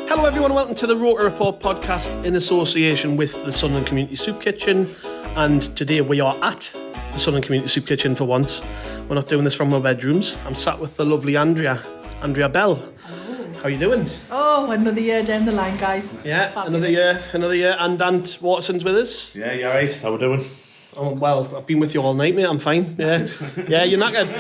Hello everyone, welcome to the ROKER RAPPORT podcast in association with the Sunderland Community Soup Kitchen, and today we are at the Sunderland Community Soup Kitchen for once. We're not doing this from our bedrooms. I'm sat with the lovely Andrea Bell. Hello. How are you doing? Oh, another year down the line, guys. Yeah, Fabulous. another year. And Ant Waterson's with us. Yeah, you alright? How we doing? Oh, well, I've been with you all night, mate. I'm fine. Yeah, yeah, you're knackered.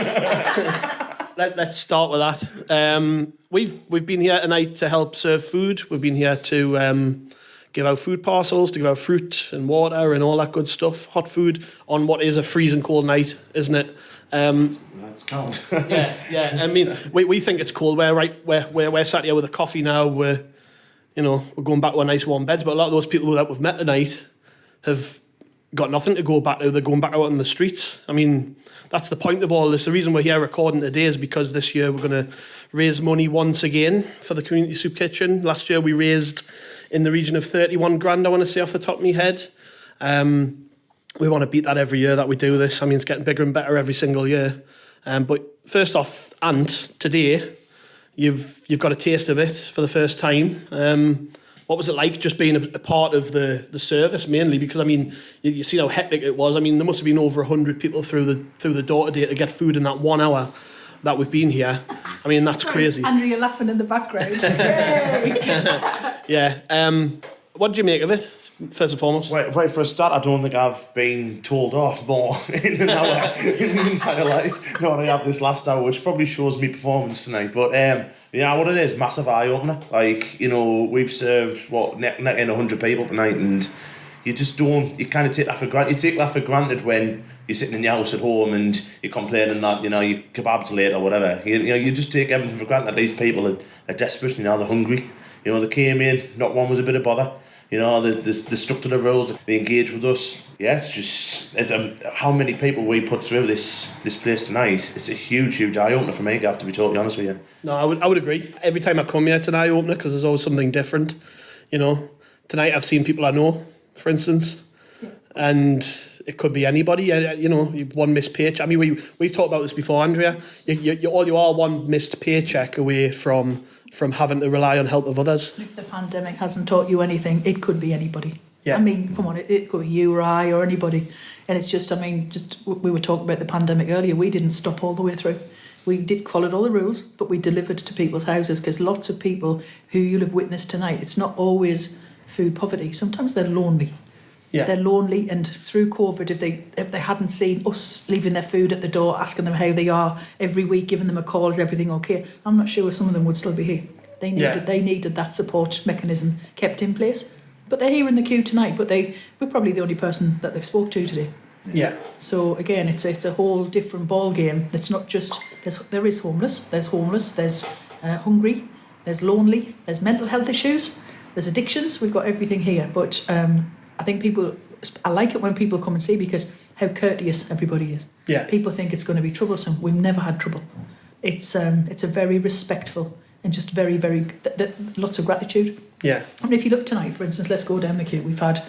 Let's start with that. We've been here tonight to help serve food. We've been here to give out food parcels, to give out fruit and water and all that good stuff. Hot food on what is a freezing cold night, isn't it? That's cold. yeah. I mean, we think it's cold. We're sat here with a coffee now. We're going back to our nice warm beds. But a lot of those people that we've met tonight have got nothing to go back to. They're going back out on the streets. I mean, that's the point of all this. The reason we're here recording today is because this year we're going to raise money once again for the Community Soup Kitchen. Last year we raised in the region of 31 grand, I want to say off the top of my head. We want to beat that every year that we do this. I mean, it's getting bigger and better every single year. But first off, Ant, today you've got a taste of it for the first time. What was it like just being a part of the service mainly? Because I mean, you see how hectic it was. I mean, there must have been over 100 people through the door today to get food in that 1 hour that we've been here. I mean, that's crazy. Andrea laughing in the background. Yay! Yeah. What did you make of it, first and foremost? Right, for a start, I don't think I've been told off more in an hour in my entire life. No, I have this last hour, which probably shows me performance tonight. But yeah, what it is, massive eye opener. Like, we've served netting 100 people tonight, and you just don't. You kind of take that for granted. You take that for granted when you're sitting in your house at home and you're complaining that your kebab's late or whatever. You just take everything for granted. That these people are desperate. They're hungry. They came in. Not one was a bit of bother. They stuck to the rules. They engaged with us. Yes, it's how many people we put through this place tonight. It's a huge eye opener for me. I have to be totally honest with you. No, I would agree. Every time I come here, it's an eye opener because there's always something different. Tonight I've seen people I know, for instance, and it could be anybody. One missed paycheck. I mean, we've talked about this before, Andrea. You are one missed paycheck away from having to rely on help of others. If the pandemic hasn't taught you anything, it could be anybody. Yeah. I mean, come on, it could be you or I or anybody. And it's just, we were talking about the pandemic earlier. We didn't stop all the way through. We followed all the rules, but we delivered to people's houses, because lots of people who you'll have witnessed tonight, it's not always food poverty. Sometimes they're lonely. Yeah. They're lonely, and through COVID, if they hadn't seen us leaving their food at the door, asking them how they are every week, giving them a call, is everything okay? I'm not sure some of them would still be here. They needed that support mechanism kept in place. But they're here in the queue tonight, but we're probably the only person that they've spoke to today. Yeah. So again, it's a whole different ball game. It's not just there is homeless. There's hungry. There's lonely. There's mental health issues. There's addictions. We've got everything here. But I think I like it when people come and see, because how courteous everybody is. Yeah. People think it's going to be troublesome. We've never had trouble. It's a very respectful and just very, very lots of gratitude. Yeah. I mean, if you look tonight, for instance, let's go down the queue. We've had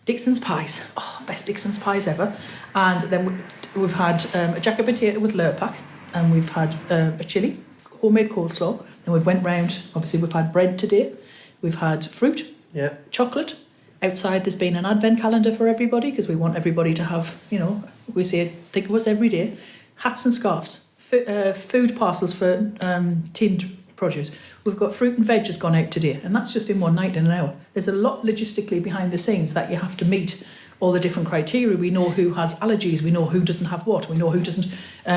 Dixon's pies. Oh, best Dixon's pies ever. And then we've had a jacket potato with lurpak, and we've had a chilli, homemade coleslaw. And we've went round. Obviously, we've had bread today. We've had fruit. Yeah. Chocolate. Outside, there's been an advent calendar for everybody, because we want everybody to have, we say, think of us every day. Hats and scarves. Food parcels for tinned produce. We've got fruit and veg has gone out today, and that's just in one night in an hour. There's a lot logistically behind the scenes that you have to meet all the different criteria. We know who has allergies, we know who doesn't have what, we know who doesn't,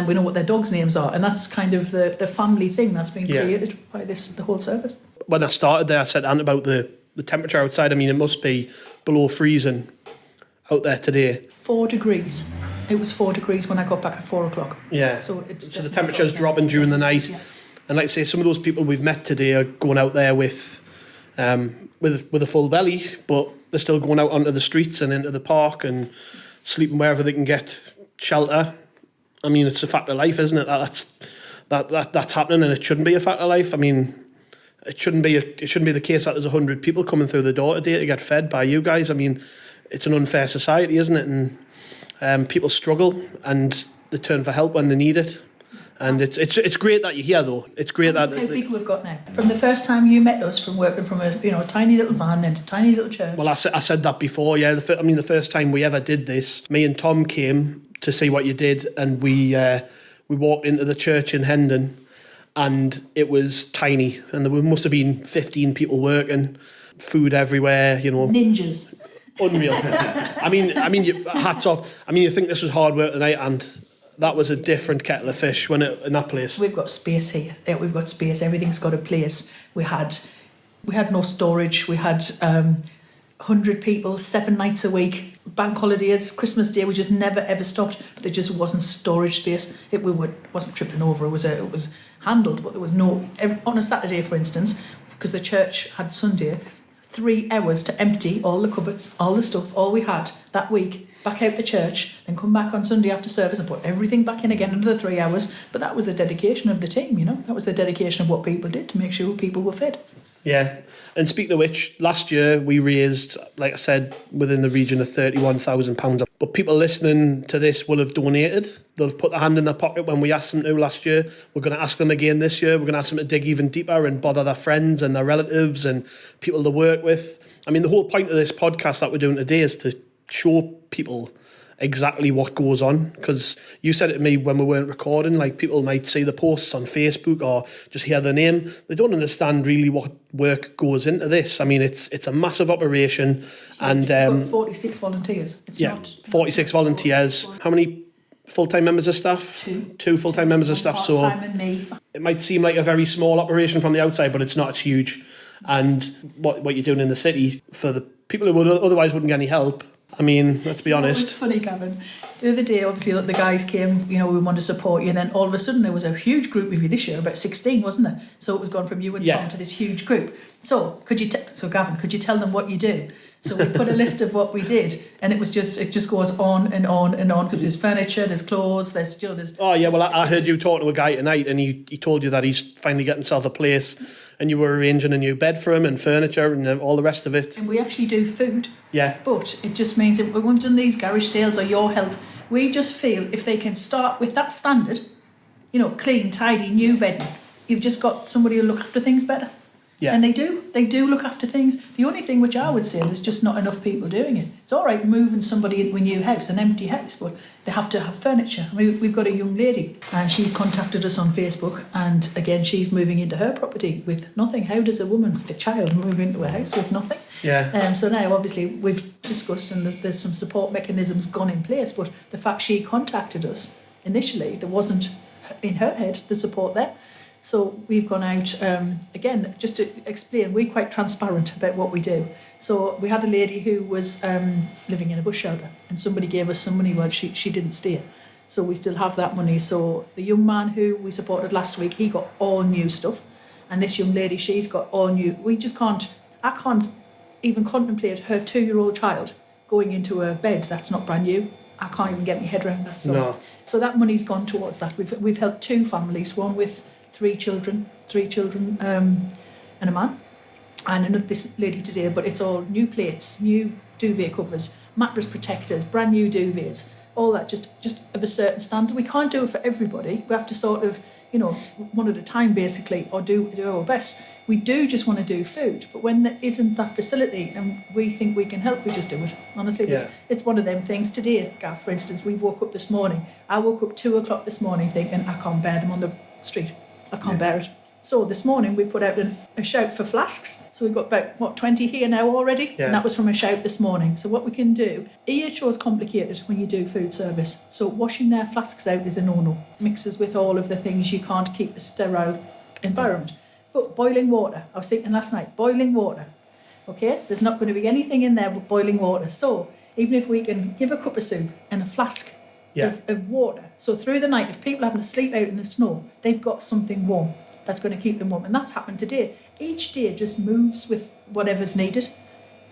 we know what their dogs' names are, and that's kind of the family thing that's been created by the whole service. When I started there, I said Ant about the temperature outside. I mean, it must be below freezing out there today. 4 degrees. It was 4 degrees when I got back at 4 o'clock. Yeah. So the temperature's dropping during the night. Yeah. And like I say, some of those people we've met today are going out there with a full belly, but they're still going out onto the streets and into the park and sleeping wherever they can get shelter. I mean, it's a fact of life, isn't it? That's happening, and it shouldn't be a fact of life. I mean, it shouldn't be the case that there's 100 people coming through the door today to get fed by you guys. I mean, it's an unfair society, isn't it? And people struggle, and they turn for help when they need it. And it's great that you're here, though. It's great that... How big we've got now. From the first time you met us, from working from a tiny little van, then a tiny little church. Well, I said that before, yeah. The first time we ever did this, me and Tom came to see what you did, and we walked into the church in Hendon, and it was tiny, and there must have been 15 people working, food everywhere, Ninjas. Unreal. I mean, hats off. I mean, you think this was hard work tonight, and that was a different kettle of fish in that place. We've got space here. We've got space. Everything's got a place. We had no storage. We had 100 people, 7 nights a week. Bank holidays, Christmas Day, we just never ever stopped. But there just wasn't storage space. Wasn't tripping over. It was handled, but there was no. On a Saturday, for instance, because the church had Sunday, 3 hours to empty all the cupboards, all the stuff, all we had that week. Back out the church, then come back on Sunday after service and put everything back in again, another 3 hours. But that was the dedication of the team, That was the dedication of what people did to make sure people were fed. Yeah. And speaking of which, last year we raised, like I said, within the region of £31,000. But people listening to this will have donated. They'll have put their hand in their pocket when we asked them to last year. We're going to ask them again this year. We're going to ask them to dig even deeper and bother their friends and their relatives and people they work with. I mean, the whole point of this podcast that we're doing today is to show people exactly what goes on, because you said it to me when we weren't recording, like people might see the posts on Facebook or just hear the name. They don't understand really what work goes into this. I mean, it's a massive operation. And 46 volunteers. It's not 46 volunteers. How many full-time members of staff? Two full-time members of staff. So part-time and me. It might seem like a very small operation from the outside, but it's not. It's huge. And what you're doing in the city for the people who otherwise wouldn't get any help, I mean, let's be honest. It's funny, Gavin. The other day, obviously, the guys came, we want to support you, and then all of a sudden there was a huge group of you this year, about 16, wasn't there? So it was gone from you and Tom to this huge group. So Gavin, could you tell them what you do? So we put a list of what we did, and it just goes on and on and on, because there's furniture, there's clothes, there's. Oh yeah, well I heard you talk to a guy tonight, and he told you that he's finally getting himself a place, and you were arranging a new bed for him and furniture and all the rest of it. And we actually do food. Yeah. But it just means that when we've done these garage sales or your help, we just feel if they can start with that standard, clean, tidy, new bedding, you've just got somebody who look after things better. Yeah. And they do look after things. The only thing which I would say, there's just not enough people doing it. It's all right moving somebody into a new house, an empty house, but they have to have furniture. I mean, we've got a young lady, and she contacted us on Facebook, and again, she's moving into her property with nothing. How does a woman with a child move into a house with nothing? Yeah. So now, obviously, we've discussed, and there's some support mechanisms gone in place, but the fact she contacted us initially, there wasn't, in her head, the support there. So we've gone out, again, just to explain, we're quite transparent about what we do. So we had a lady who was living in a bush shelter, and somebody gave us some money. Well, she didn't stay. So we still have that money. So the young man who we supported last week, he got all new stuff. And this young lady, she's got all new. I can't even contemplate her 2-year-old child going into a bed that's not brand new. I can't even get my head around that. So that money's gone towards that. We've helped 2 families, one with 3 children, and a man, and another this lady today. But it's all new plates, new duvet covers, mattress protectors, brand new duvets, all that just of a certain standard. We can't do it for everybody. We have to sort of, one at a time basically, or do our best. We do just want to do food, but when there isn't that facility and we think we can help, we just do it. Honestly, it's one of them things. Today, Gav, for instance, we woke up this morning. I woke up 2 o'clock this morning thinking I can't bear them on the street. I can't bear it. So this morning we put out a shout for flasks. So we've got about 20 here now already, and that was from a shout this morning. So what we can do, EHO is complicated when you do food service. So washing their flasks out is a no-no. Mixes with all of the things, you can't keep a sterile environment. But boiling water, I was thinking last night, boiling water. Okay, there's not going to be anything in there but boiling water. So even if we can give a cup of soup and a flask of water. So through the night, if people are having to sleep out in the snow, they've got something warm that's going to keep them warm. And that's happened today. Each day just moves with whatever's needed.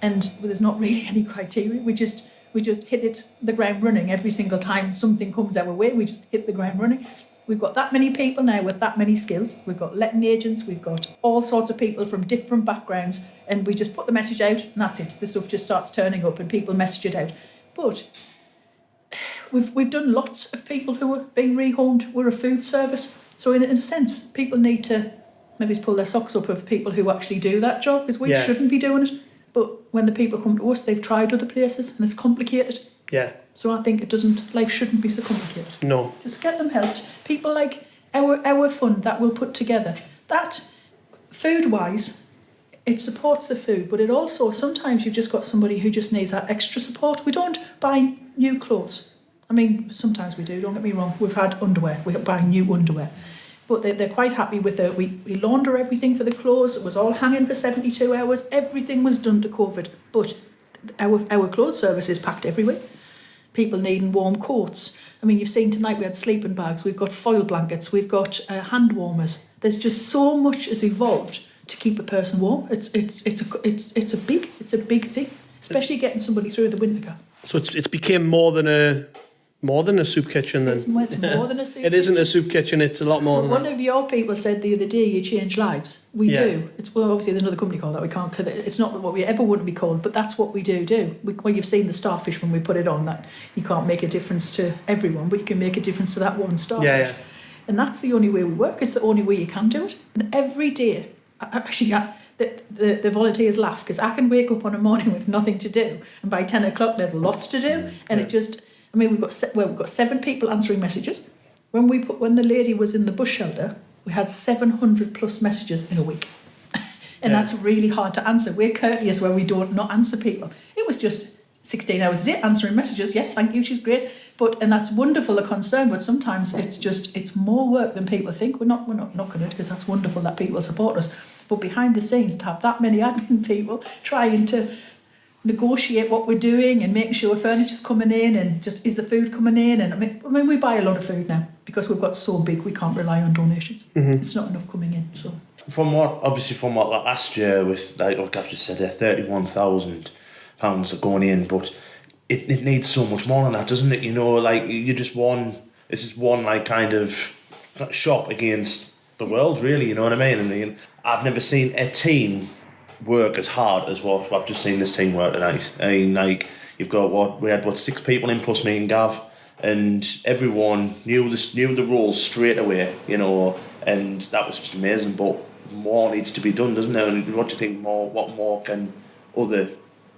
And there's not really any criteria. We just hit the ground running every single time something comes our way. We just hit the ground running. We've got that many people now with that many skills. We've got letting agents. We've got all sorts of people from different backgrounds. And we just put the message out and that's it. The stuff just starts turning up and people message it out. But we've done lots of people who are being rehomed. We're a food service, so in a sense, people need to maybe pull their socks up of people who actually do that job, because we shouldn't be doing it. But when the people come to us, they've tried other places and it's complicated. Yeah. So I think life shouldn't be so complicated. No. Just get them helped. People like our fund that we'll put together, that food-wise, it supports the food, but it also, sometimes you've just got somebody who just needs that extra support. We don't buy new clothes. I mean, sometimes we do, don't get me wrong. We've had underwear, we buy new underwear. But they're quite happy with it. We launder everything for the clothes. It was all hanging for 72 hours. Everything was done to COVID. But our clothes service is packed every week. People needing warm coats. I mean, you've seen tonight we had sleeping bags. We've got foil blankets. We've got hand warmers. There's just so much has evolved to keep a person warm. It's a big thing, especially getting somebody through the winter gap. So it's became more than a soup kitchen then. It's more than a soup kitchen. It isn't a soup kitchen, it's a lot more than One that. of your people said the other day, you change lives. We do. Obviously there's another company called that. We can't. It's not what we ever want to be called, but that's what we do. Well, you've seen the starfish when we put it on, that you can't make a difference to everyone, but you can make a difference to that one starfish. Yeah. And that's the only way we work. It's the only way you can do it. And every day, actually, the volunteers laugh, because I can wake up on a morning with nothing to do, and by 10 o'clock there's lots to do, and it just. I mean, we've got 7 people answering messages. When the lady was in the bush shelter, we had 700 plus messages in a week, and that's really hard to answer. We're courteous where we don't not answer people. It was just 16 hours a day answering messages. Yes, thank you, she's great. And that's wonderful, a concern. But sometimes it's more work than people think. We're not knocking it, because that's wonderful that people support us. But behind the scenes, to have that many admin people trying to negotiate what we're doing and making sure furniture's coming in, and just is the food coming in, and I mean we buy a lot of food now because we've got so big we can't rely on donations. It's not enough coming in. So from what last year with, like what Gav just said there, £31,000 are going in, but it needs so much more than that, doesn't it? You know, like this is one like kind of shot against the world, really, you know what I mean? And I've never seen a team work as hard as what I've just seen this team work tonight. I mean, like, you've got we had 6 people in plus me and Gav, and everyone knew the roles straight away, you know, and that was just amazing. But more needs to be done, doesn't there? And what do you think what more can other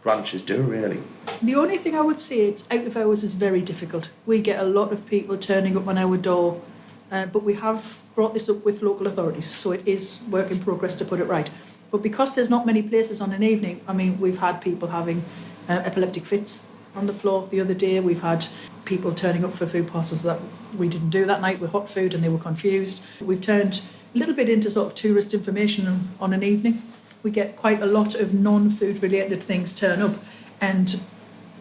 branches do, really? the only thing I would say, it's out of hours is very difficult. We get a lot of people turning up on our door, but we have brought this up with local authorities, so it is work in progress to put it right. But because there's not many places on an evening, I mean, we've had people having epileptic fits on the floor the other day. We've had people turning up for food parcels that we didn't do that night with hot food, and they were confused. We've turned a little bit into sort of tourist information on an evening. We get quite a lot of non-food related things turn up, and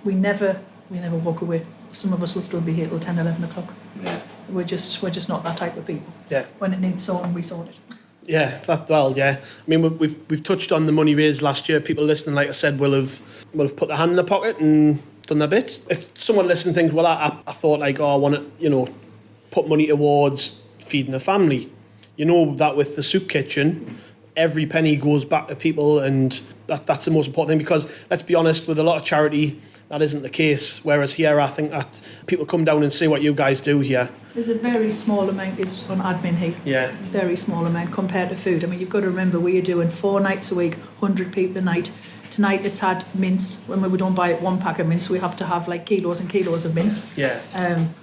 we never walk away. Some of us will still be here till 10, 11 o'clock. Yeah. We're just not that type of people. Yeah. When it needs sorting, we sort it. Yeah, yeah. I mean, we've touched on the money raised last year. People listening, like I said, will have put their hand in their pocket and done their bit. If someone listening thinks, well, I thought like, I want to, put money towards feeding a family. You know that with the soup kitchen, every penny goes back to people, and that's the most important thing, because let's be honest, with a lot of charity, that isn't the case. Whereas here, I think that people come down and see what you guys do here. There's a very small amount is on admin here. Yeah. Very small amount compared to food. I mean, you've got to remember, we are doing 4 nights a week, 100 people a night. Tonight it's had mince. When we don't buy 1 pack of mince, we have to have like kilos and kilos of mince. Yeah.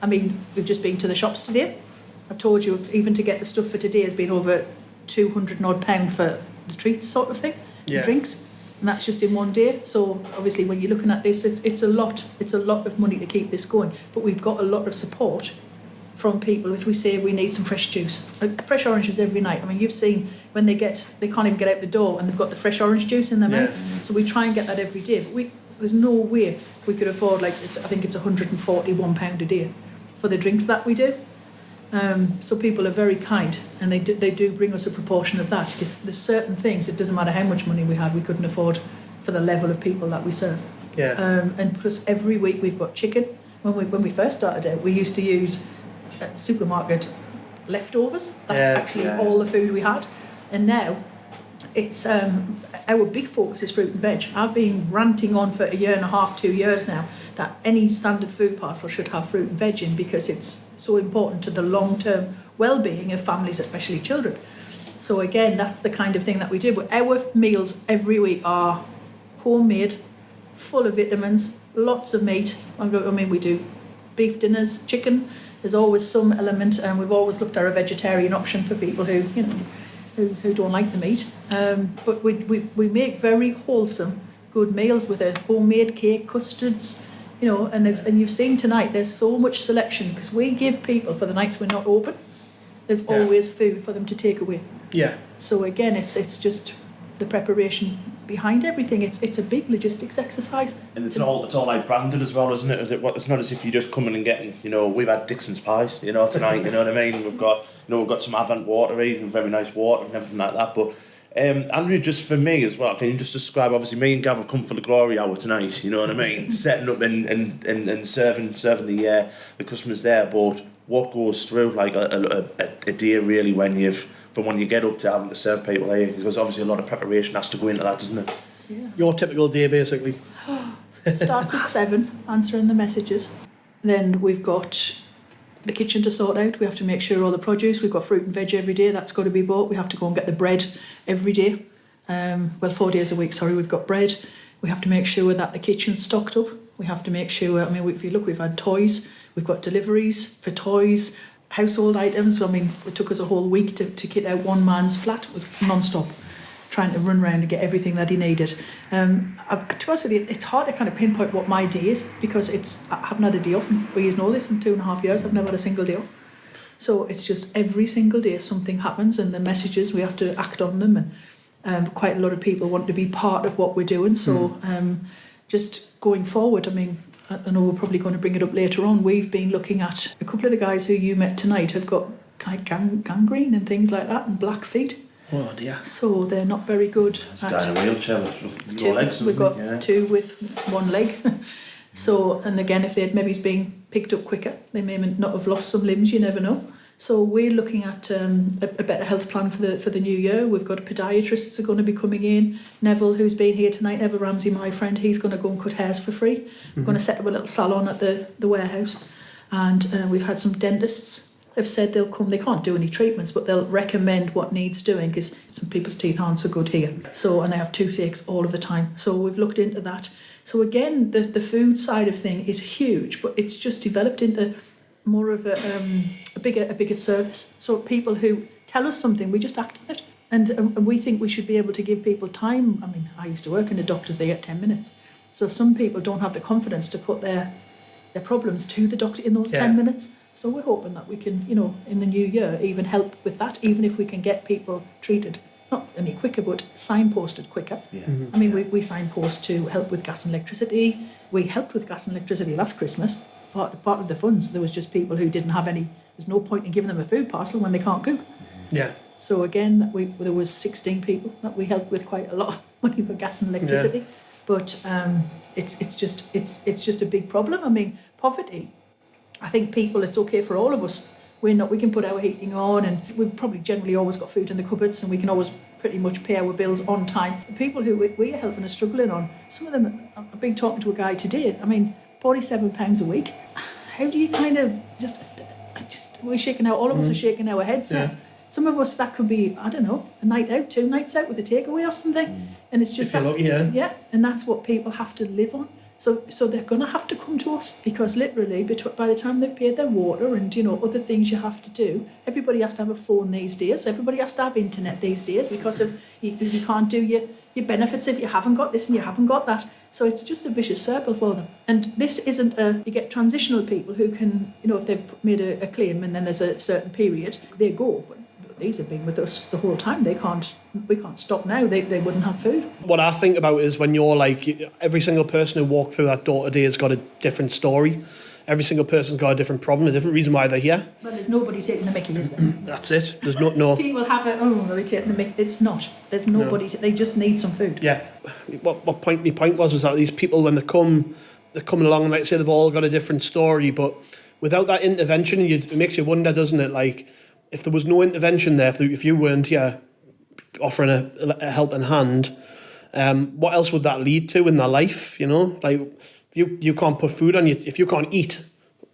I mean, we've just been to the shops today. I've told you, even to get the stuff for today has been over £200 odd for the treats sort of thing, Yeah. and drinks. And that's just in one day. So obviously when you're looking at this, it's a lot of money to keep this going. But we've got a lot of support from people. If we say we need some fresh juice, fresh oranges every night. I mean, you've seen when they can't even get out the door and they've got the fresh orange juice in their mouth. So we try and get that every day. But there's no way we could afford, I think it's £141 a day for the drinks that we do. So people are very kind, and they do bring us a proportion of that, because there's certain things, it doesn't matter how much money we had, we couldn't afford for the level of people that we serve. Yeah. And plus every week we've got chicken. When we first started out, we used to use supermarket leftovers. That's actually all the food we had. And now it's our big focus is fruit and veg. I've been ranting on for a year and a half, 2 years now, that any standard food parcel should have fruit and veg in, because it's so important to the long-term well-being of families, especially children. So again, that's the kind of thing that we do. But our meals every week are homemade, full of vitamins, lots of meat. I mean, we do beef dinners, chicken. There's always some element, and we've always looked at a vegetarian option for people who, you know, who don't like the meat. But we make very wholesome, good meals with a homemade cake, custards, you know, and you've seen tonight, there's so much selection, because we give people, for the nights we're not open, there's always food for them to take away. Yeah. So again, it's just the preparation behind everything. It's a big logistics exercise. And it's all like branded as well, isn't it? It's not as if you're just coming and getting, you know, we've had Dixon's pies, you know, tonight, you know what I mean? We've got some Advent watery and very nice water and everything like that. But Andrea, just for me as well, can you just describe, obviously me and Gav have come for the glory hour tonight, you know what I mean? Setting up and serving the customers there, but what goes through like a day really when you get up to having to serve people here, because obviously a lot of preparation has to go into that, doesn't it? Yeah. Your typical day, basically. Starts at 7, answering the messages. Then we've got the kitchen to sort out. We have to make sure all the produce, we've got fruit and veg every day, that's got to be bought. We have to go and get the bread every day. 4 days a week, we've got bread. We have to make sure that the kitchen's stocked up. We have to make sure, I mean, if you look, we've had toys, we've got deliveries for toys, household items. I mean, it took us a whole week to kit out one man's flat. It was non-stop, trying to run around to get everything that he needed. To be honest with you, it's hard to kind of pinpoint what my day is, because I haven't had a day off. We know this in 2.5 years. I've never had a single day off. So it's just every single day something happens, and the messages, we have to act on them. And quite a lot of people want to be part of what we're doing. So just going forward, I mean, I know we're probably going to bring it up later on. We've been looking at a couple of the guys who you met tonight have got kind of gangrene and things like that, and black feet. Oh dear. So they're not very good. Guy in a wheelchair with no legs. We've got 2 with 1 leg. So, and again, if they'd maybe been picked up quicker, they may not have lost some limbs. You never know. So we're looking at a better health plan for the new year. We've got podiatrists are going to be coming in. Neville, who's been here tonight, Neville Ramsey, my friend, he's going to go and cut hairs for free. We're going to set up a little salon at the warehouse. And we've had some dentists have said they'll come. They can't do any treatments, but they'll recommend what needs doing, because some people's teeth aren't so good here. So, and they have toothaches all of the time. So we've looked into that. So again, the food side of thing is huge, but it's just developed into more of a bigger service. So people who tell us something, we just act on it. And we think we should be able to give people time. I mean, I used to work in the doctors, they get 10 minutes. So some people don't have the confidence to put their problems to the doctor in those 10 minutes. So we're hoping that we can, you know, in the new year, even help with that, even if we can get people treated, not any quicker, but signposted quicker. Yeah. I mean, we signpost to help with gas and electricity. We helped with gas and electricity last Christmas. Part of the funds, there was just people who didn't have any. There's no point in giving them a food parcel when they can't cook. Yeah. So again, there was 16 people that we helped with quite a lot of money for gas and electricity. Yeah. But it's just a big problem. I mean, poverty. I think people, it's okay for all of us. We can put our heating on, and we've probably generally always got food in the cupboards, and we can always pretty much pay our bills on time. The people who we are helping are struggling on. Some of them, I've been talking to a guy today. I mean, £47 a week. How do you kind of just we're shaking out, all of us are shaking our heads now. Some of us, that could be, I don't know, a night out, 2 nights out with a takeaway or something. And it's just that, yeah, and that's what people have to live on. So they're going to have to come to us, because literally by the time they've paid their water and, you know, other things you have to do, everybody has to have a phone these days. Everybody has to have internet these days, because of you can't do your benefits if you haven't got this and you haven't got that. So it's just a vicious circle for them. And this isn't you get transitional people who can, you know, if they've made a claim and then there's a certain period, they go. But these have been with us the whole time. We can't stop now. They wouldn't have food. What I think about is when you're like, every single person who walked through that door today has got a different story. Every single person's got a different problem, a different reason why they're here. Well, there's nobody taking the mickey, is there? That's it. There's no. People have it. Oh, they're taking the mickey. It's not. There's nobody. They just need some food. Yeah. What my point was that these people, when they're coming along, and like I say, they've all got a different story, but without that intervention, it makes you wonder, doesn't it? Like, if there was no intervention there, if you weren't here, offering a helping hand, what else would that lead to in their life? You know, like you can't put food on you if you can't eat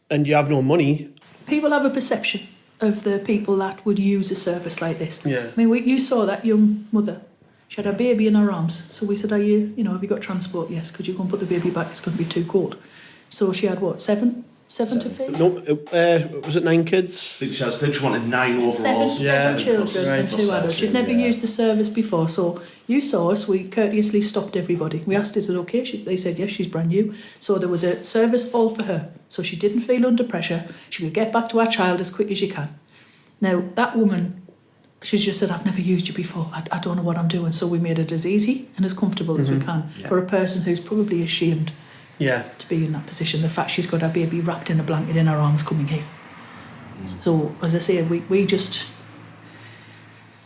and you have no money. People have a perception of the people that would use a service like this. Yeah. I mean, you saw that young mother. She had a baby in her arms. So we said, have you got transport? Yes. Could you go and put the baby back? It's going to be too cold. So she had what, seven to feed? No, was it 9 kids? I think she wanted 9 overall. Seven children and 2 adults. She'd never used the service before. So you saw us, we courteously stopped everybody. We asked, is it okay? They said, yes, she's brand new. So there was a service all for her. So she didn't feel under pressure. She could get back to her child as quick as she can. Now, that woman, she's just said, I've never used you before. I don't know what I'm doing. So we made it as easy and as comfortable as we can for a person who's probably ashamed to be in that position. The fact she's got her baby wrapped in a blanket in her arms coming here. So, as I say, we just...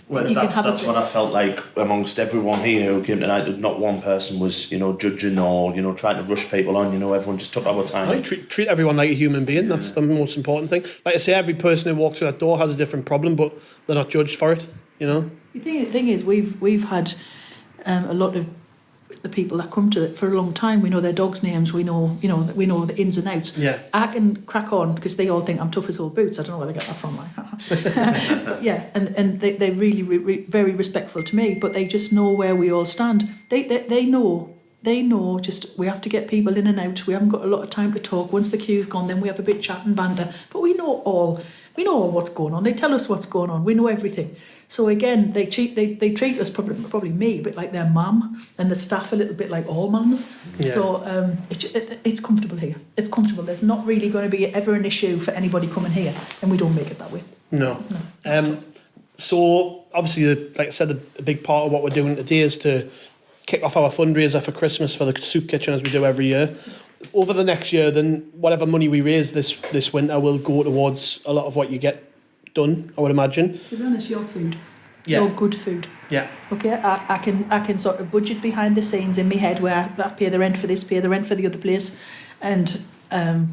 Well, that's what I felt like amongst everyone here who came tonight. Not one person was, judging or, trying to rush people on. Everyone just took our time. Treat everyone like a human being. That's the most important thing. Like I say, every person who walks through that door has a different problem, but they're not judged for it. The thing is, we've had a lot of the people that come to it for a long time. We know their dogs' names. We know the ins and outs. Yeah. I can crack on because they all think I'm tough as old boots. I don't know where they get that from. But yeah, and they're really very respectful to me. But they just know where we all stand. They know. Just we have to get people in and out. We haven't got a lot of time to talk. Once the queue's gone, then we have a bit chat and banter. But we know all what's going on. They tell us what's going on. We know everything. So again, they treat us probably me a bit like their mum, and the staff a little bit like all mums. Yeah. So it's comfortable here. It's comfortable. There's not really going to be ever an issue for anybody coming here, and we don't make it that way. No. So obviously, like I said, a big part of what we're doing today is to kick off our fundraiser for Christmas for the soup kitchen, as we do every year. Over the next year, then whatever money we raise this winter will go towards a lot of what you get done, I would imagine. To be honest, your food. Your good food. Yeah. Okay, I can sort of budget behind the scenes in my head where I pay the rent for this, pay the rent for the other place, and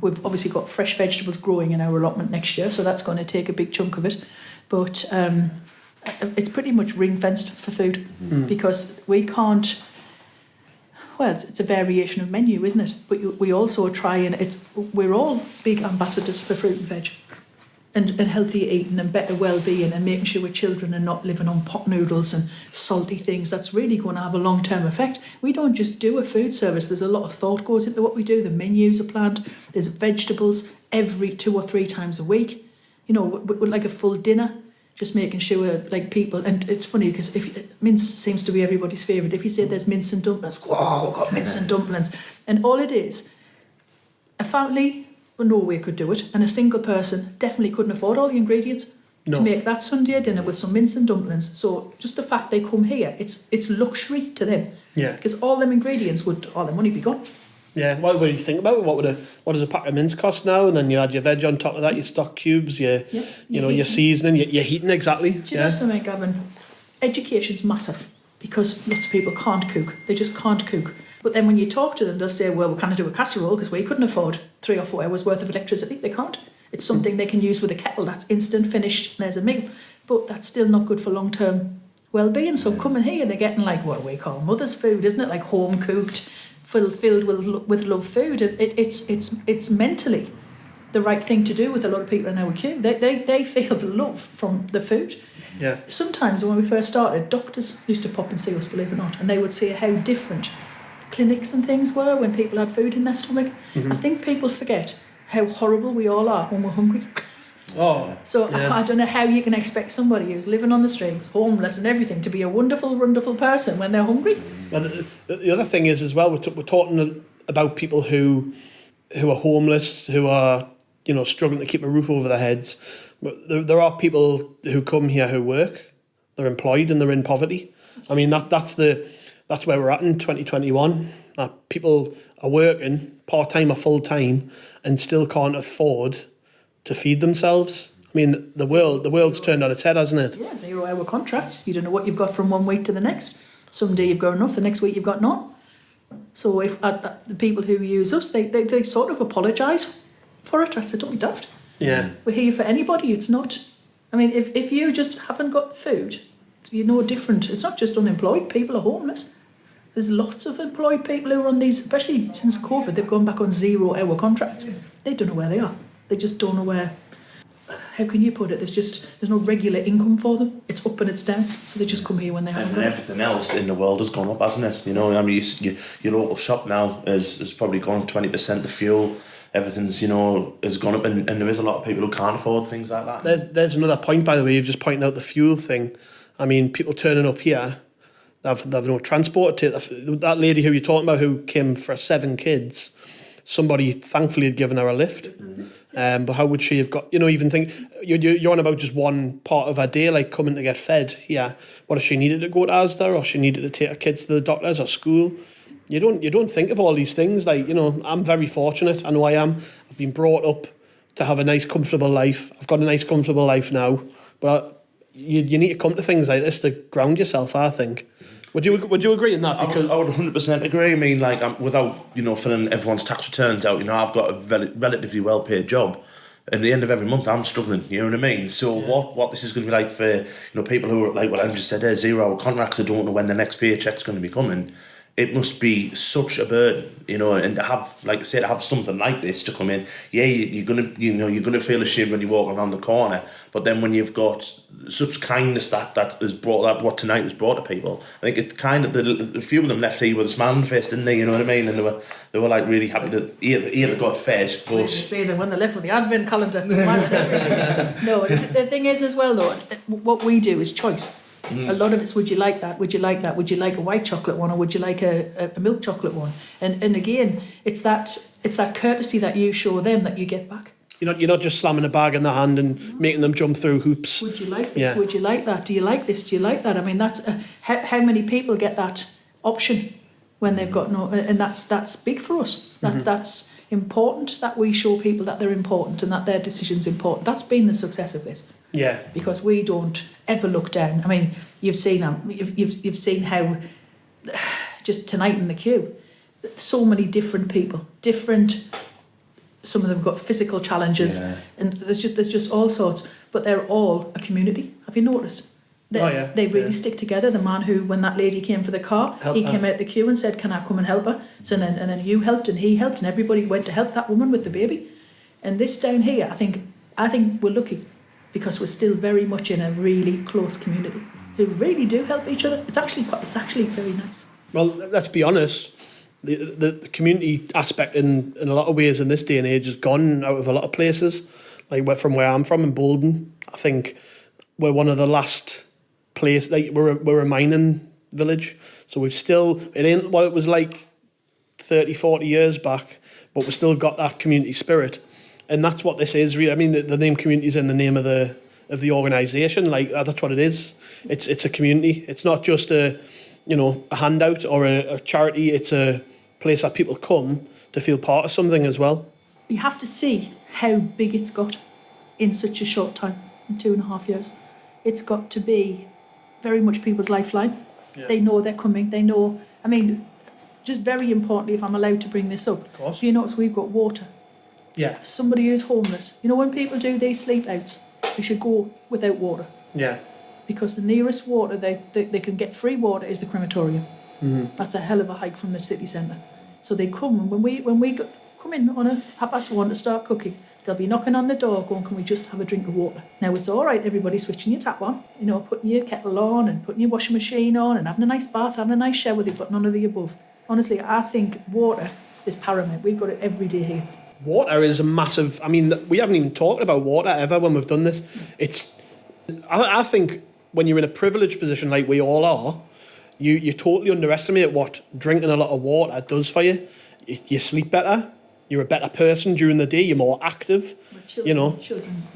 we've obviously got fresh vegetables growing in our allotment next year, so that's going to take a big chunk of it. But it's pretty much ring-fenced for food because we can't... Well, it's a variation of menu, isn't it? But we also try and we're all big ambassadors for fruit and veg. And healthy eating and better well-being and making sure our children are not living on pot noodles and salty things. That's really going to have a long-term effect. We don't just do a food service. There's a lot of thought goes into what we do. The menus are planned. There's vegetables every 2 or 3 times a week. With like a full dinner, just making sure like people... And it's funny because mince seems to be everybody's favourite. If you say there's mince and dumplings, whoa, we've got mince and dumplings. And all it is, a family... no way could do it, and a single person definitely couldn't afford all the ingredients to make that Sunday dinner with some mince and dumplings. So just the fact they come here, it's luxury to them. Yeah. Because all them ingredients all the money be gone. Yeah. What do you think about it? What does a pack of mince cost now? And then you add your veg on top of that, your stock cubes, your seasoning, your heating exactly. Do you know something, Gavin? Education's massive because lots of people can't cook. They just can't cook. But then when you talk to them, they'll say, well, we can't do a casserole because we couldn't afford 3 or 4 hours worth of electricity. They can't. It's something they can use with a kettle that's instant, finished, and there's a meal. But that's still not good for long-term well-being. So coming here, they're getting like what we call mother's food, isn't it? Like home-cooked, filled with love food. And it's mentally the right thing to do with a lot of people in our queue. They feel the love from the food. Yeah. Sometimes when we first started, doctors used to pop and see us, believe it or not, and they would say how different clinics and things were when people had food in their stomach. I think people forget how horrible we all are when we're hungry. I don't know how you can expect somebody who's living on the streets, homeless and everything, to be a wonderful, wonderful person when they're hungry. Well, the other thing is as well, we're talking about people who are homeless, who are struggling to keep a roof over their heads. But there are people who come here who work, they're employed and they're in poverty. I mean that's where we're at in 2021. People are working part-time or full-time and still can't afford to feed themselves. I mean, the world's turned on its head, hasn't it? Yeah, 0-hour contracts. You don't know what you've got from one week to the next. Some day you've got enough, the next week you've got none. So if the people who use us, they sort of apologise for it. I said, don't be daft. Yeah. We're here for anybody. It's not... I mean, if you just haven't got food you're no different. It's not just unemployed, people are homeless. There's lots of employed people who are on these, especially since COVID, they've gone back on 0-hour contracts. They don't know where they are. They just don't know where. How can you put it? There's no regular income for them. It's up and it's down. So they just come here when they have. And everything else in the world has gone up, hasn't it? You know, I mean, your local shop now has probably gone 20%. The fuel, everything's, you know, has gone up, and there is a lot of people who can't afford things like that. There's another point, by the way. You've just pointed out the fuel thing. I mean, people turning up here, they've no transport. That lady who you're talking about, who came for 7 kids, somebody thankfully had given her a lift. But how would she have got, you know, even think, you're on about just one part of her day, like coming to get fed here. What if she needed to go to Asda, or she needed to take her kids to the doctors or school? You don't think of all these things. Like, you know, I'm very fortunate. I know I am. I've been brought up to have a nice, comfortable life. I've got a nice, comfortable life now. But you need to come to things like this to ground yourself, I think. Would you agree in that? Because I would 100% agree. I mean, like, without, you know, filling everyone's tax returns out, you know, I've got a relatively well-paid job. At the end of every month, I'm struggling. You know what I mean? So what this is going to be like for, you know, people who are like what Andrew just said there, 0-hour contracts, who don't know when the next paycheck's going to be coming. It must be such a burden, you know, and to have, like I said, to have something like this to come in. Yeah, you're gonna feel ashamed when you walk around the corner, but then when you've got such kindness that has brought that, what tonight has brought to people, I think it kind of, a few of them left here with a smile on their face, didn't they? You know what I mean? And they were like really happy to hear they got fed. But you say that when they left with the advent calendar, smile on their face. No, the thing is as well though, what we do is choice. A lot of it's, would you like that? Would you like that? Would you like a white chocolate one, or would you like a milk chocolate one? And again, it's that courtesy that you show them that you get back. you're not just slamming a bag in their hand and making them jump through hoops. Would you like this? Yeah. Would you like that? Do you like this? Do you like that? I mean, that's how many people get that option when they've got no, and that's big for us. That's important, that we show people that they're important and that their decision's important. That's been the success of this. Yeah. Because we don't ever look down. I mean, you've seen how just tonight in the queue, so many different people, some of them got physical challenges, and there's just all sorts, but they're all a community. Have you noticed? They really stick together. The man who, when that lady came for the car, he came out the queue and said, "Can I come and help her?" So and then you helped and he helped and everybody went to help that woman with the baby. And this down here, I think we're lucky, because we're still very much in a really close community who really do help each other. It's actually very nice. Well, let's be honest. The community aspect in a lot of ways in this day and age has gone out of a lot of places. Like from where I'm from in Bolden, I think we're one of the last place. Like we're a mining village, so it ain't what it was like 30, 40 years back, but we've still got that community spirit, and that's what this is. Really, I mean, the name community is in the name of the organisation. Like that's what it is. It's a community. It's not just a handout or a charity. It's a place that people come to feel part of something as well. You have to see how big it's got in such a short time, in 2.5 years. It's got to be very much people's lifeline. Yeah. They know they're coming. They know. I mean, just very importantly, if I'm allowed to bring this up, of course. If you notice, we've got water. Yeah. For somebody who's homeless, when people do these sleep outs, they should go without water. Yeah. Because the nearest water they can get free water is the crematorium. Mm-hmm. That's a hell of a hike from the city centre. So they come, and when we come in on a 1:30 to start cooking, they'll be knocking on the door going, "Can we just have a drink of water?" Now it's all right, everybody switching your tap on, putting your kettle on and putting your washing machine on and having a nice bath, having a nice shower. They've got none of the above. Honestly, I think water is paramount. We've got it every day here. Water is a massive. I mean, we haven't even talked about water ever when we've done this. I think when you're in a privileged position like we all are, you totally underestimate what drinking a lot of water does for you. You sleep better. You're a better person during the day. You're more active. Children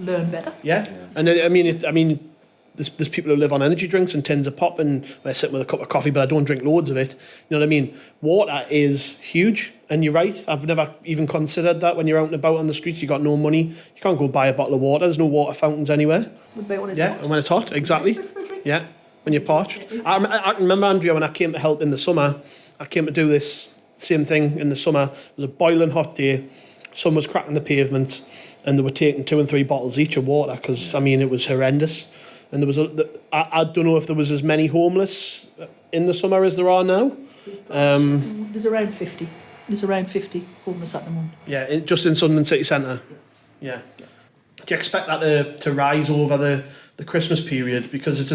learn better. Yeah. And then, I mean, there's people who live on energy drinks and tins of pop, and I sit with a cup of coffee, but I don't drink loads of it. You know what I mean? Water is huge, and you're right. I've never even considered that. When you're out and about on the streets, you got no money. You can't go buy a bottle of water. There's no water fountains anywhere. Would be when it's hot. And when it's hot, exactly. Yeah, when you're parched. I can remember, Andrea, when I came to help in the summer, I came to do this same thing in the summer. It was a boiling hot day. Sun was cracking the pavement, and they were taking 2 and 3 bottles each of water because, it was horrendous. and there was I don't know if there was as many homeless in the summer as there are now. There's around 50. There's around 50 homeless at the moment. Yeah, just in Sunderland city centre. Yeah. Do you expect that to rise over the Christmas period? Because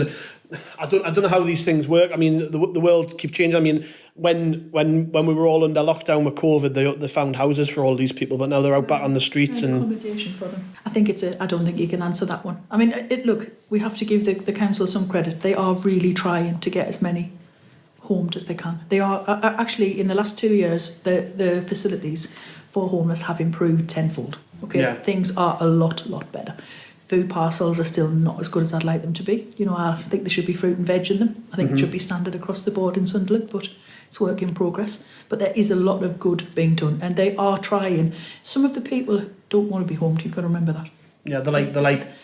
I don't know how these things work. I mean, the world keeps changing. I mean, when we were all under lockdown with COVID, they found houses for all these people, but now they're out back on the streets and accommodation for them. I don't think you can answer that one. I mean, look, we have to give the council some credit. They are really trying to get as many homed as they can. They are actually, in the last 2 years, the facilities for homeless have improved tenfold. Okay, Yeah. Things are a lot better. Food parcels are still not as good as I'd like them to be. You know, I think there should be fruit and veg in them. I think it should be standard across the board in Sunderland, but it's work in progress. But there is a lot of good being done, and they are trying. Some of the people don't want to be homed. You've got to remember that. yeah, the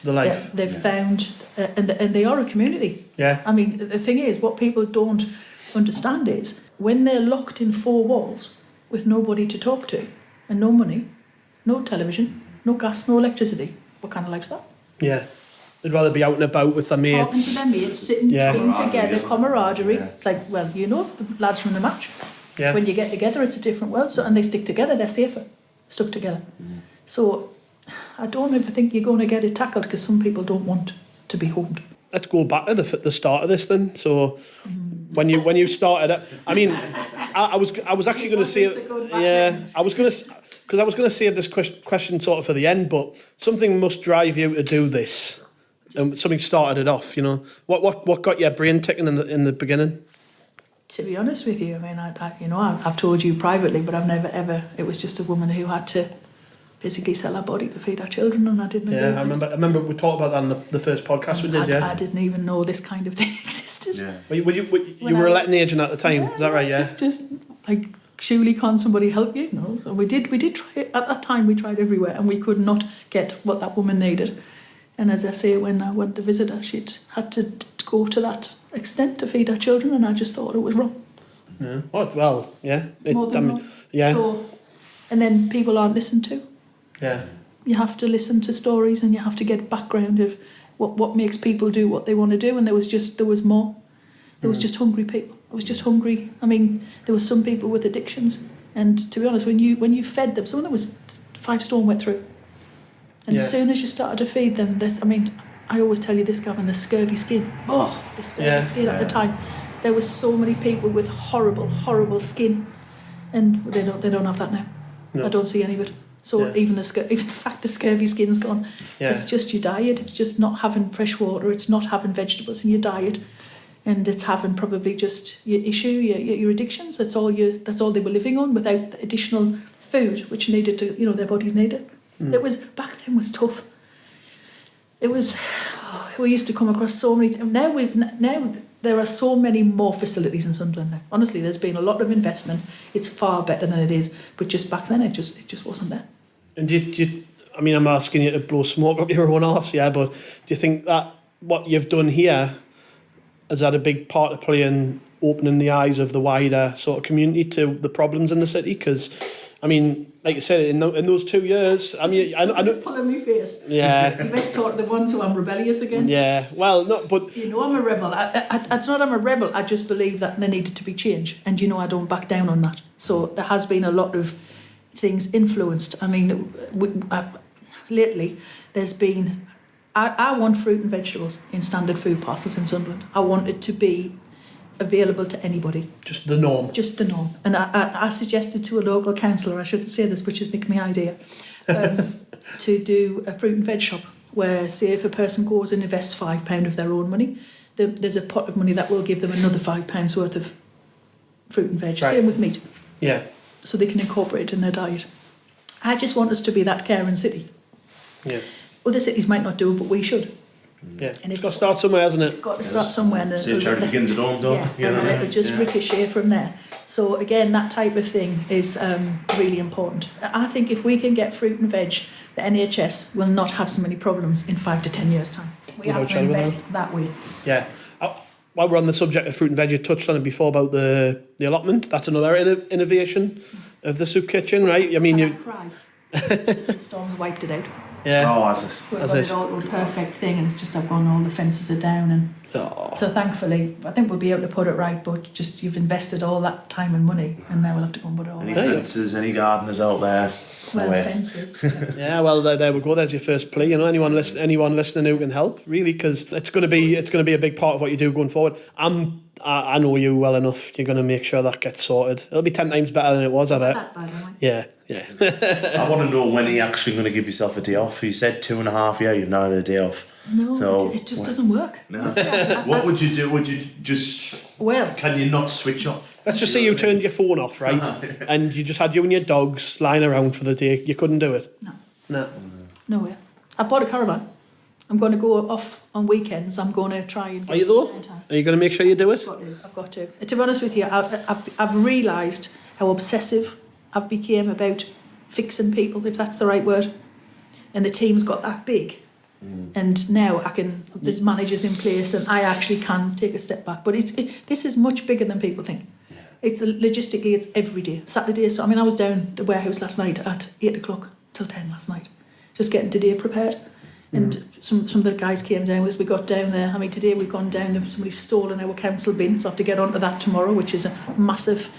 life. They've found, and they are a community. Yeah. I mean, the thing is, what people don't understand is when they're locked in four walls with nobody to talk to and no money, no television, no gas, no electricity, what kind of life's that? Yeah. They'd rather be out and about with their Talking mates. to their mates, sitting Yeah. being together, camaraderie. Yeah. It's like, well, you know, if the lads from the match, Yeah. when you get together, it's a different world. So, and they stick together, they're safer, stuck together. So, I don't ever think you're going to get it tackled because some people don't want to be homed. Let's go back to the start of this then. So when you started it, I mean, I was actually going to say, I was going to save this question sort of for the end, but something must drive you to do this. Something started it off, you know. What got your brain ticking in the beginning? To be honest with you, I mean, I've told you privately, but I've never ever. It was just a woman who had to physically sell her body to feed her children, and I didn't. Yeah, I remember we talked about that in the first podcast we did. I didn't even know this kind of thing existed. Yeah. You were a letting agent at the time, is that right? Yeah. Just like, surely can't somebody help you? No, and we did try it. At that time. We tried everywhere, and we could not get what that woman needed. And as I say, when I went to visit her, she'd had to go to that extent to feed her children, and I just thought it was wrong. Yeah. Oh, well, yeah. More than wrong. Yeah. So, and then people aren't listened to. Yeah. You have to listen to stories, and you have to get background of what makes people do what they want to do. And there was more. There was just hungry people. It was just hungry. I mean, there was some people with addictions, and to be honest, when you fed them, some of them was 5 stone wet through. And as soon as you started to feed them, I always tell you this, Gavin, the scurvy skin. Oh, the scurvy skin at the time. There was so many people with horrible, horrible skin, and they don't have that now. No. I don't see any of it. So even the fact the scurvy skin's gone, it's just your diet. It's just not having fresh water. It's not having vegetables in your diet, and it's having probably just your issue, your addictions. That's all they were living on without the additional food which needed to, their bodies needed. It was back then was tough. It was. We used to come across so many. Now there are so many more facilities in Sunderland now. Honestly, there's been a lot of investment. It's far better than it is. But just back then, it just wasn't there. And I mean, I'm asking you to blow smoke up your own arse, yeah. But do you think that what you've done here has had a big part to play in opening the eyes of the wider sort of community to the problems in the city? Because, I mean, like you said, in those 2 years, I mean, I know. Just pulling my face. Yeah. You best talk to the ones who I'm rebellious against. Yeah. Well, not, but I'm a rebel. It's not I'm a rebel. I just believe that there needed to be change, and I don't back down on that. So there has been a lot of things influenced. I mean, lately there's been. I want fruit and vegetables in standard food parcels in Sunderland. I want it to be available to anybody. Just the norm. Just the norm. And I suggested to a local councillor, I shouldn't say this, which is my idea, to do a fruit and veg shop where, say, if a person goes and invests £5 of their own money, there's a pot of money that will give them another £5 worth of fruit and veg. Right. Same with meat. Yeah. So they can incorporate it in their diet. I just want us to be that caring city. Yeah. Other cities might not do it, but we should. Yeah, it's got to start somewhere, hasn't it? It's got to start somewhere. And charity begins at home, don't it? And it'll just ricochet from there. So again, that type of thing is really important. I think if we can get fruit and veg, the NHS will not have so many problems in 5 to 10 years' time. We have to invest that way. Yeah. While we're on the subject of fruit and veg, you touched on it before about the allotment. That's another innovation of the soup kitchen, right? I mean, I cried. The storms wiped it out. Yeah. Oh, has it? We've Has got it? it all a perfect thing, and it's just I've gone, all the fences are down, and so thankfully I think we'll be able to put it right. But just you've invested all that time and money, and now we'll have to go and put it all Any right. fences, any gardeners out there? Well, Away. fences. Yeah, well, there we go. There's your first plea. You know, anyone listening who can help, really, because it's going to be a big part of what you do going forward. I know you well enough. You're going to make sure that gets sorted. It'll be 10 times better than it was, I bet. That bad, am I? Yeah. I want to know when you're actually going to give yourself a day off. You said 2.5 years, you've not had a day off. No, So, it just doesn't work. No. What would you do? Would you just... Well, Can you not switch off? Let's just say you turned your phone off, right? And you just had you and your dogs lying around for the day. You couldn't do it? No. no way. I bought a caravan. I'm going to go off on weekends. I'm going to try and. Are you though? Are you going to make sure you do it? I've got to. To be honest with you, I've realised how obsessive I've become about fixing people, if that's the right word. And the team's got that big. And now there's managers in place, and I actually can take a step back. But this is much bigger than people think. It's logistically, it's every day, Saturday. So I mean, I was down the warehouse last night at 8 o'clock till 10 last night, just getting today prepared. And some of the guys came down as we got down there. I mean, today we've gone down, somebody's stolen our council bin, so I have to get onto that tomorrow, which is a massive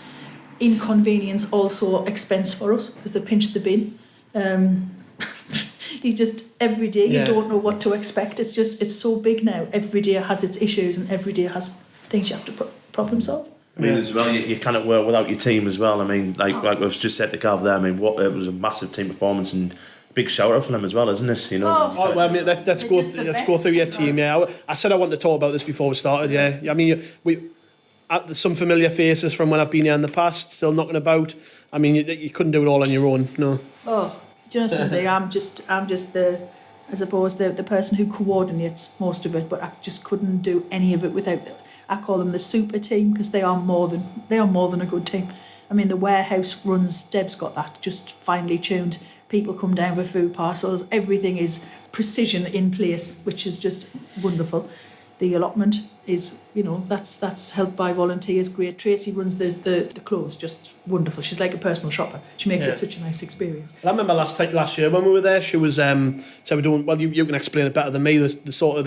inconvenience, also expense for us, because they pinched the bin. You just, every day, you don't know what to expect. It's so big now. Every day has its issues, and every day has things you have to problem solve. I mean, as well, you can't work without your team as well. I mean, like we've just said to Gav there, I mean, it was a massive team performance, and big shout out for them as well, isn't it? You know. Well, I mean, let's go through your team. Yeah, I said I wanted to talk about this before we started. Yeah, I mean, some familiar faces from when I've been here in the past, still knocking about. I mean, you couldn't do it all on your own, no. Oh, do you know something? I'm just I suppose the person who coordinates most of it, but I just couldn't do any of it without. I call them the super team, because they are more than a good team. I mean, the warehouse runs. Deb's got that just finely tuned. People come down for food parcels. Everything is precision in place, which is just wonderful. The allotment is, that's helped by volunteers. Great. Tracy runs the clothes, just wonderful. She's like a personal shopper. She makes it such a nice experience. I remember last year when we were there, she was said we're doing well. You can explain it better than me. The sort of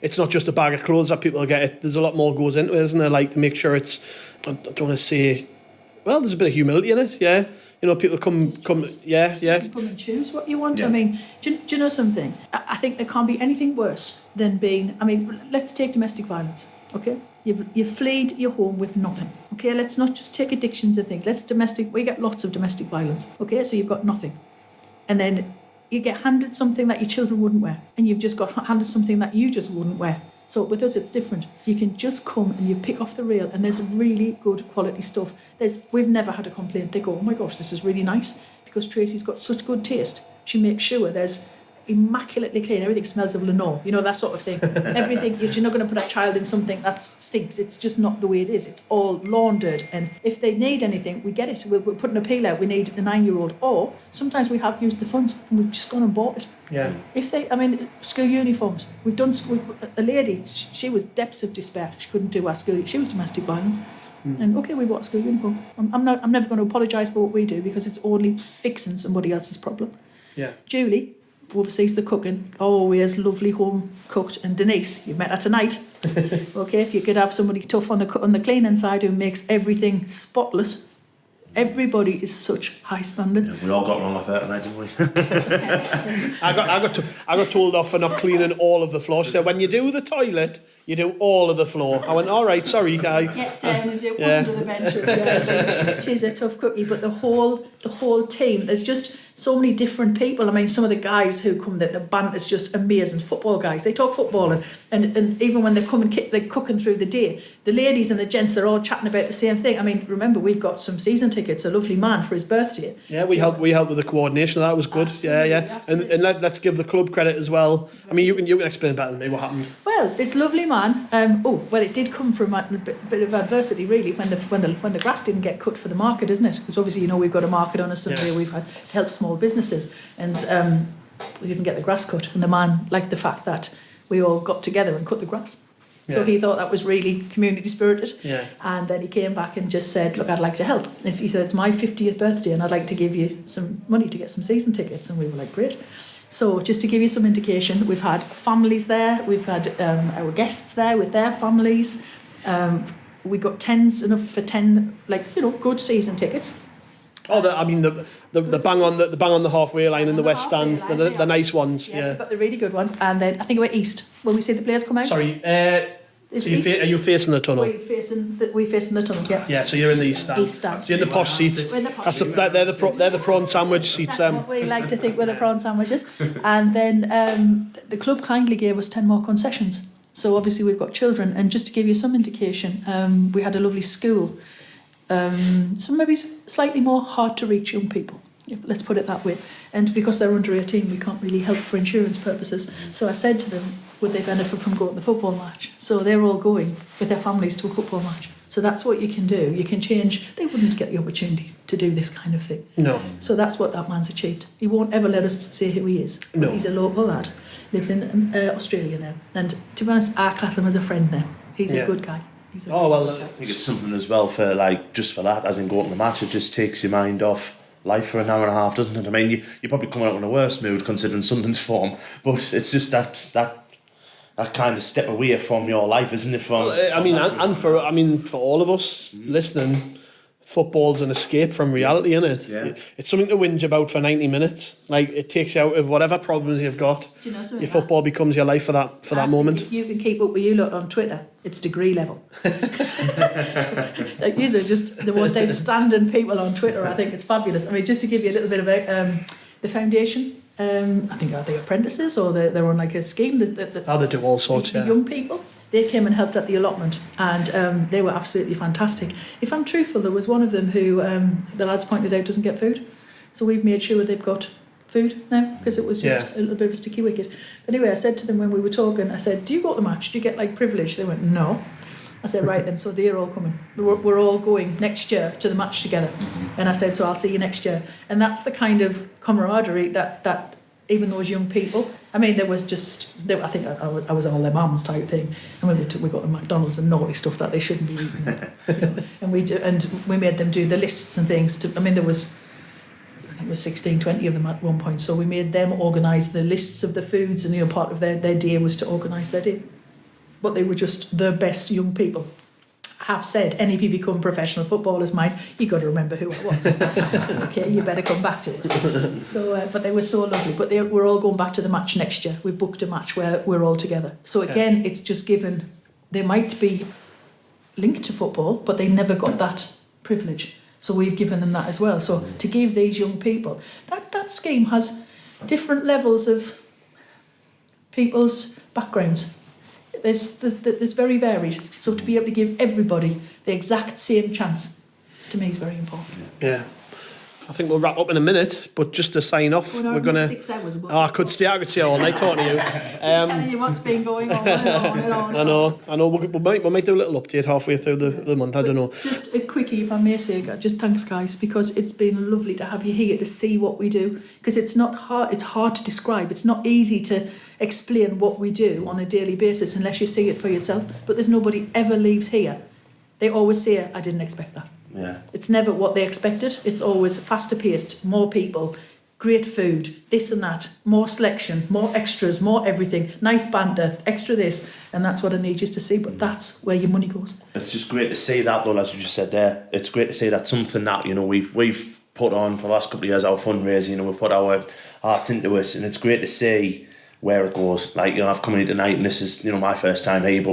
it's not just a bag of clothes that people get. There's a lot more goes into it, isn't there? Like to make sure it's. I don't want to say. Well, there's a bit of humility in it. Yeah. People come. Yeah. You come and choose what you want. Yeah. I mean, do you know something? I think there can't be anything worse than being. I mean, let's take domestic violence. Okay, you've fled your home with nothing. Okay, let's not just take addictions and things. We get lots of domestic violence. Okay, so you've got nothing, and then you get handed something that your children wouldn't wear, and you've just got handed something that you just wouldn't wear. So with us, it's different. You can just come and you pick off the rail, and there's really good quality stuff. We've never had a complaint. They go, oh my gosh, this is really nice, because Tracy's got such good taste. She makes sure there's immaculately clean. Everything smells of Lenore, that sort of thing. Everything. You're not going to put a child in something that stinks. It's just not the way it is. It's all laundered, and if they need anything, we get it. We're putting a appeal out. We need a 9-year-old, or sometimes we have used the funds and we've just gone and bought it. Yeah. School uniforms. We've done a lady. She was depths of despair. She couldn't do our school. She was domestic violence. And okay, we bought a school uniform. I'm never going to apologise for what we do, because it's only fixing somebody else's problem. Yeah. Julie oversees the cooking, always lovely home cooked. And Denise, you've met her tonight. Okay, if you could have somebody tough on the cleaning side who makes everything spotless. Everybody is such high standards. Yeah, we all got wrong off that tonight, didn't we? I got told off for not cleaning all of the floor. She said, when you do the toilet, you do all of the floor. I went, all right, sorry, guy. Get down and do under the benches. Yeah, she's a tough cookie, but the whole team. There's just so many different people. I mean, some of the guys who come, the band is just amazing. Football guys, they talk football, and even when they come and they're cooking through the day, the ladies and the gents, they're all chatting about the same thing. I mean, remember, we've got some season tickets. A lovely man for his birthday. Yeah, we helped with the coordination. That was good. Absolutely, Yeah. Absolutely. And let's give the club credit as well. I mean, you can explain better than me what happened. Well, this lovely man. It did come from a bit of adversity, really, when the grass didn't get cut for the market, isn't it? Because obviously, we've got a market on a Sunday. Yeah. We've had to help small businesses, and we didn't get the grass cut. And the man liked the fact that we all got together and cut the grass. So he thought that was really community spirited. Yeah. And then he came back and just said, look, I'd like to help. He said, it's my 50th birthday and I'd like to give you some money to get some season tickets. And we were like, great. So just to give you some indication, we've had families there, we've had our guests there with their families. We got tens, enough for 10, good season tickets. Oh, the bang on the halfway line in the west stand, the nice ones. Yes, we've got the really good ones. And then I think we're east when we see the players come out. Sorry, so are you facing the tunnel? We're facing the tunnel. Yeah. Yeah, so you're in the east stand. East stand. So you're in the posh seats. We're in the posh seats. They're the prawn sandwich seats. That's what we like to think we're the prawn sandwiches. And then the club kindly gave us 10 more concessions. So obviously we've got children, and just to give you some indication, we had a lovely school. So maybe slightly more hard to reach young people. Let's put it that way. And because they're under 18, we can't really help for insurance purposes. So I said to them, would they benefit from going to the football match? So they're all going with their families to a football match. So that's what you can do. You can change. They wouldn't get the opportunity to do this kind of thing. No. So that's what that man's achieved. He won't ever let us say who he is. No. He's a local lad. Lives in Australia now. And to be honest, I class him as a friend now. He's a good guy. I think it's something as well for just for that, as in going to the match, it just takes your mind off life for an hour and a half, doesn't it? I mean, you're probably coming out in a worse mood considering Sunderland's form, but it's just that kind of step away from your life, isn't it? For all of us listening, football's an escape from reality, isn't it? Yeah. It's something to whinge about for 90 minutes. Like, it takes you out of whatever problems you've got. Do you know something? Your football becomes your life for that moment. You can keep up with you lot on Twitter. It's degree level. Like, these are just the most outstanding people on Twitter. I think it's fabulous. I mean, just to give you a little bit about the foundation. I think are they apprentices or they're on like a scheme that they do all sorts. The young people. They came and helped at the allotment, and they were absolutely fantastic. If I'm truthful, there was one of them who the lads pointed out doesn't get food, so we've made sure they've got food now, because it was just a little bit of a sticky wicket. But anyway, I said to them when we were talking, I said, do you go to the match? Do you get like privilege? They went, no. I said, right then, so they're all coming. We're all going next year to the match together. And I said, so I'll see you next year. And that's the kind of camaraderie that even those young people, I mean, there was just, I think I was all their mums type thing. And we got the McDonald's and naughty stuff that they shouldn't be eating. And we made them do the lists and things. There was 16, 20 of them at one point. So we made them organise the lists of the foods, and part of their day was to organise their day. But they were just the best young people. I have said, any of you become professional footballers, mine, you got to remember who I was. Okay, you better come back to us. So, but they were so lovely. But we're all going back to the match next year. We've booked a match where we're all together. So again, it's just given, they might be linked to football, but they never got that privilege. So we've given them that as well. So to give these young people, that scheme has different levels of people's backgrounds. There's very varied. So to be able to give everybody the exact same chance, to me, is very important. Yeah. I think we'll wrap up in a minute, but just to sign off, we're going to... 6 hours. I could stay all night talking to you. Telling you what's been going on and on. I know. We might do a little update halfway through the month. I don't know. Just a quickie, if I may say, just thanks, guys, because it's been lovely to have you here to see what we do. Because it's not hard. It's hard to describe. It's not easy to explain what we do on a daily basis unless you see it for yourself. But there's nobody ever leaves here. They always say, I didn't expect that. Yeah. It's never what they expected. It's always faster paced, more people, great food, this and that, more selection, more extras, more everything, nice banter, extra this, and that's what I need you to see. But that's where your money goes. It's just great to see that, though, as you just said there. It's great to see that something that we've put on for the last couple of years, our fundraising. We've put our hearts into it, and it's great to see where it goes. I've come in tonight, and this is my first time here, but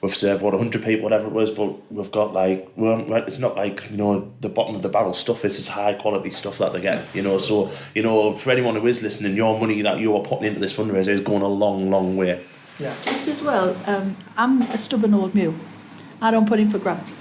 we've served 100 people, whatever it was, but we've got it's not the bottom of the barrel stuff. It's high quality stuff that they get. So for anyone who is listening, your money that you are putting into this fundraiser is going a long, long way. Yeah. Just as well, I'm a stubborn old mule. I don't put in for grants.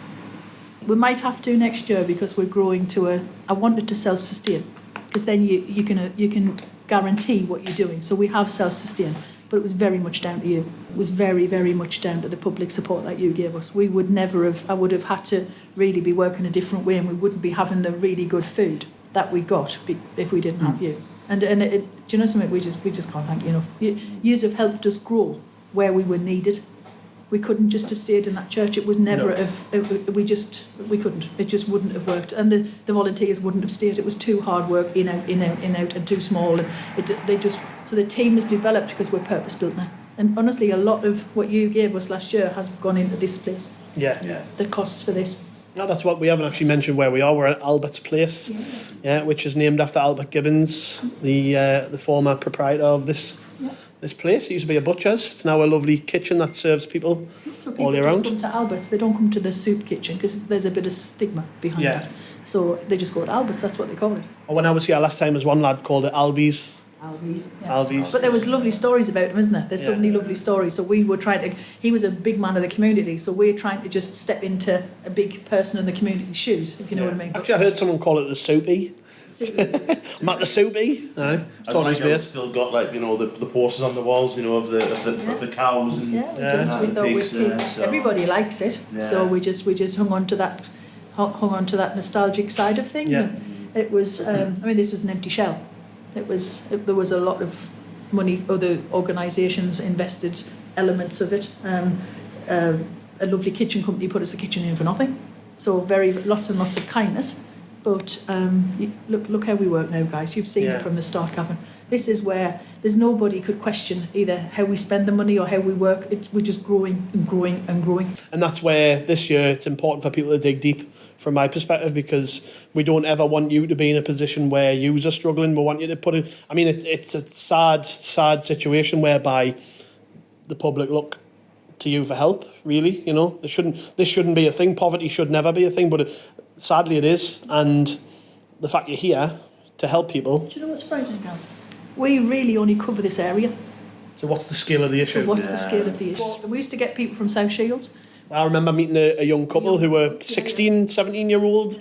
We might have to next year because we're growing to I wanted to self-sustain, because then you can guarantee what you're doing. So we have self-sustain, but it was very much down to you. It was very, very much down to the public support that you gave us. I would have had to really be working a different way, and we wouldn't be having the really good food that we got if we didn't have you. And do you know something? We just can't thank you enough. You have helped us grow where we were needed. We couldn't just have stayed in that church. It would never have. We couldn't. It just wouldn't have worked. And the volunteers wouldn't have stayed. It was too hard work, in out, and too small. And they just So the team has developed because we're purpose-built now. And honestly, a lot of what you gave us last year has gone into this place. Yeah. The costs for this. No, that's what we haven't actually mentioned where we are. We're at Albert's Place, which is named after Albert Gibbons, the former proprietor of this place. It used to be a butcher's. It's now a lovely kitchen that serves people So people all year just round. come to Albert's, they don't come to the soup kitchen because there's a bit of stigma behind that. So they just go to Albert's, that's what they call it. When I was here last time, there was one lad called it Albies. Albies. But there was lovely stories about him, isn't there? There's so many lovely stories. So we were trying to, he was a big man of the community, so we're trying to just step into a big person in the community's shoes, if you know what I mean. Actually, I heard someone call it the soupy. Matt the soupy. I still got the posters on the walls, of the cows and we thought pigs, everybody likes it, so we just hung on to that nostalgic side of things, and it was this was an empty shell. There was a lot of money, other organisations invested elements of it. A lovely kitchen company put us the kitchen in for nothing, so lots and lots of kindness. But look how we work now, guys. You've seen it from the start, Gavin. This is where there's nobody could question either how we spend the money or how we work. We're just growing and growing and growing. And that's where this year it's important for people to dig deep, from my perspective, because we don't ever want you to be in a position where you are struggling. We want you to put it. I mean, it's a sad situation whereby the public look to you for help. Really, this shouldn't be a thing. Poverty should never be a thing, but sadly it is. And the fact you're here to help people. Do you know what's frightening, Gav? We really only cover this area. So what's the scale of the issue? The scale of the issue? We used to get people from South Shields. I remember meeting a young couple who were 16, 17-year-old.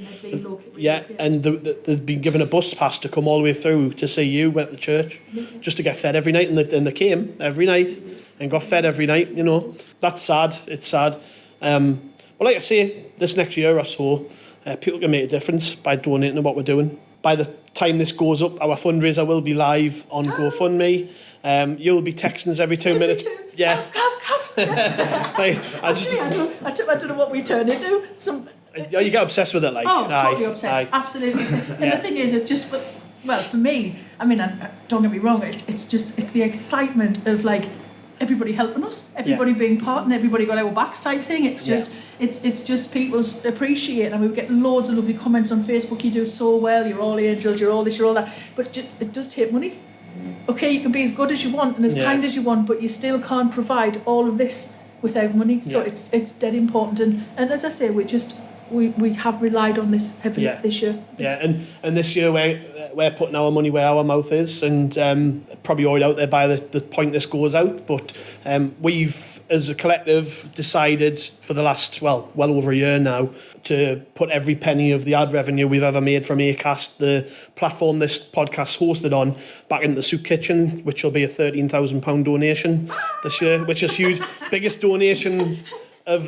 And they'd been given a bus pass to come all the way through to see you, went to church, just to get fed every night. And they came every night and got fed every night, That's sad. It's sad. But like I say, this next year or so, people can make a difference by donating to what we're doing. By the time this goes up, our fundraiser will be live on GoFundMe. You'll be texting us every 2 minutes. Gav. I don't know what we turn into. You get obsessed with it, like. Totally obsessed. Absolutely. And the thing is, it's just, for me, don't get me wrong, it's the excitement of everybody helping us, everybody being part, and everybody got our backs type thing. It's just it's just people's appreciating, and we get loads of lovely comments on Facebook. You do so well, you're all angels, you're all this, you're all that. But it does take money. Okay, you can be as good as you want and as kind as you want, but you still can't provide all of this without money. So it's dead important, and as I say, we have relied on this heavily this year. And this year we're putting our money where our mouth is, and probably already out there by the point this goes out. But we've, as a collective, decided for the last well over a year now to put every penny of the ad revenue we've ever made from Acast, the platform this podcast hosted on, back into the soup kitchen, which will be a £13,000 donation this year, which is huge. Biggest donation of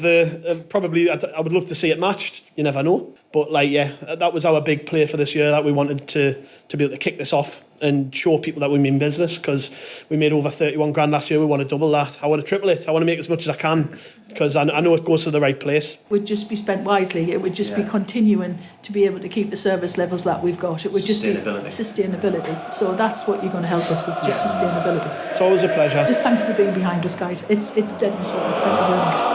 probably. I would love to see it matched. You never know, but that was our big play for this year, that we wanted to be able to kick this off and show people that we mean business, because we made over 31 grand last year. We want to double that. I want to triple it. I want to make as much as I can, because I know it goes to the right place. It would just be spent wisely. It would just be continuing to be able to keep the service levels that we've got. It would just be sustainability. So that's what you're going to help us with, just sustainability. It's always a pleasure. Just thanks for being behind us, guys. It's dead important. Thank you very much.